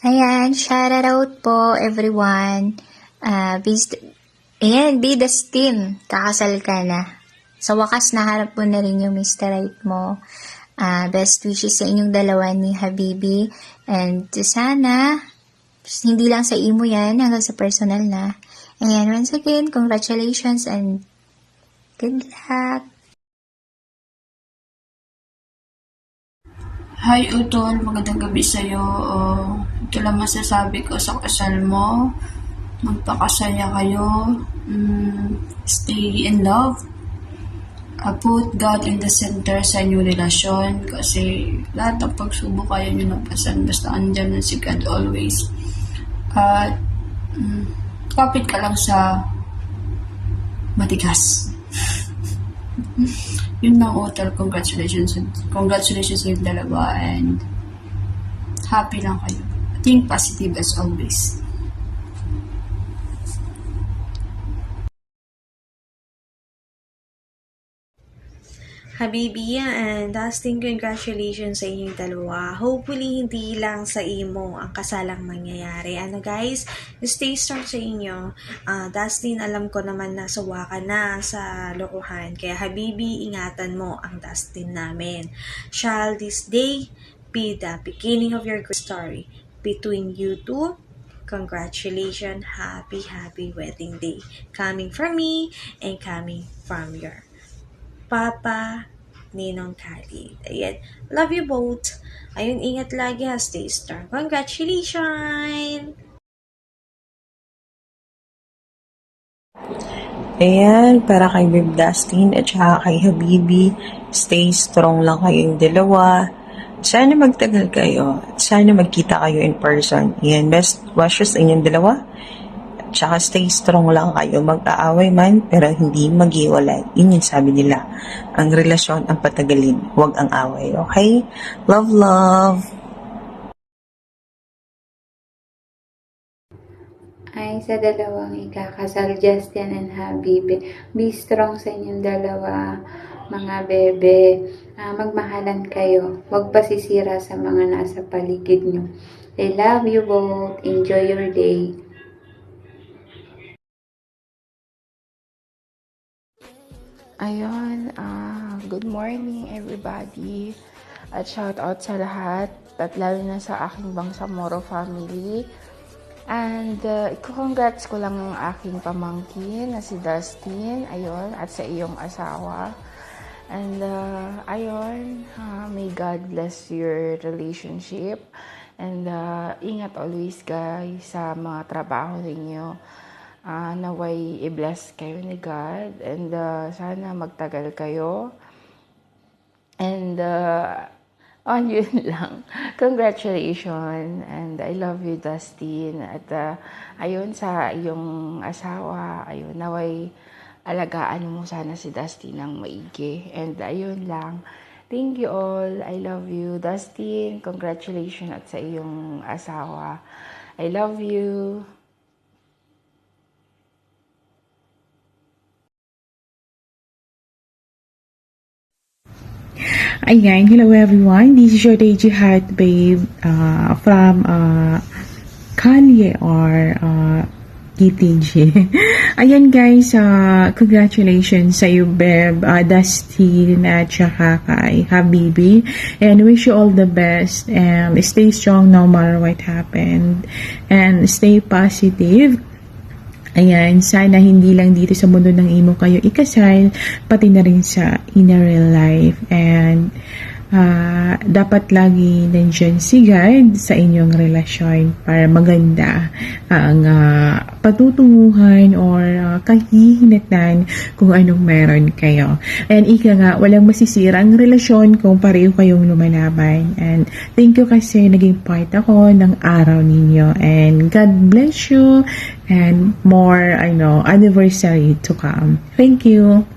Ayan, shout out po everyone. Ayan, be Dustin, kakasal ka na. Sa wakas, naharap mo na rin yung Mr. Right mo. Best wishes sa inyong dalawa ni Habibi. And sana, hindi lang sa imo yan, hanggang sa personal na. Ayan, once again, congratulations and good luck. Hi Utol, magandang gabi sa'yo. Ito lang masasabi ko sa kasal mo. Magpakasaya kayo. Stay in love. Put God in the center sa inyong relasyon kasi lahat ng pagsubok kaya nyo napasan. Basta andyan na si God always. At kapit ka lang sa matigas. Yun lang, Utol. Congratulations sa yung dalawa and happy lang kayo. Think positive as always. Habibi and Dustin, congratulations sa inyong dalawa. Hopefully, hindi lang sa imo ang kasalang mangyayari. Guys, stay strong sa inyo. Dustin, alam ko naman na sawa ka na sa lokohan. Kaya Habibi, ingatan mo ang Dustin namin. Shall this day be the beginning of your good story between you two? Congratulations, happy wedding day. Coming from me and coming from your Papa, Ninong Khalid. Ayan. Love you both. Ayun, ingat lagi ha. Stay strong. Congratulations! Ayan, para kay Babe Dustin at saka kay Habibi, stay strong lang kayong dalawa. Sana magtagal kayo. Sana magkita kayo in person. Ayan, best wishes sa inyong dalawa. Tsaka stay strong lang kayo. Mag-aaway man, pero hindi maghiwalay. Yun yung sabi nila. Ang relasyon ang patagalin, huwag ang away. Okay? Love, love! Ay, sa dalawang ikakasal, Justin and Habibi. Be strong sa inyong dalawa, mga bebe. Magmahalan kayo. Huwag pasisira sa mga nasa paligid nyo. I love you both. Enjoy your day. Ayun, good morning everybody. At shout out sa lahat, at lalo na sa aking Bangsamoro family. And congrats ko lang ang aking pamangkin na si Dustin, ayun, at sa iyong asawa. And ayun, may God bless your relationship. And ingat always guys sa mga trabaho ninyo. Naway i-bless kayo ni God and sana magtagal kayo and yun lang. Congratulations and I love you Dustin at ayun sa iyong asawa, ayun naway alagaan mo sana si Dustin ng maigi and ayun lang. Thank you all. I love you Dustin. Congratulations at sa iyong asawa. I love you. Ayan, hello everyone. This is your Deji Heart Babe from Kanye or KTG. Ayan guys, congratulations sa iyo Beb, Dustin at saka kay Habibi. And wish you all the best. Stay strong no matter what happened. And stay positive. Ayan, sana hindi lang dito sa mundo ng imo kayo ikasal, pati na rin sa in a real life. And dapat lagi nandyan si God sa inyong relasyon para maganda ang patutunguhan or kahihinatnan kung anong meron kayo. And ika nga, walang masisirang relasyon kung pareho kayong lumalaban. And thank you kasi naging part ako ng araw ninyo. And God bless you and more, anniversary to come. Thank you.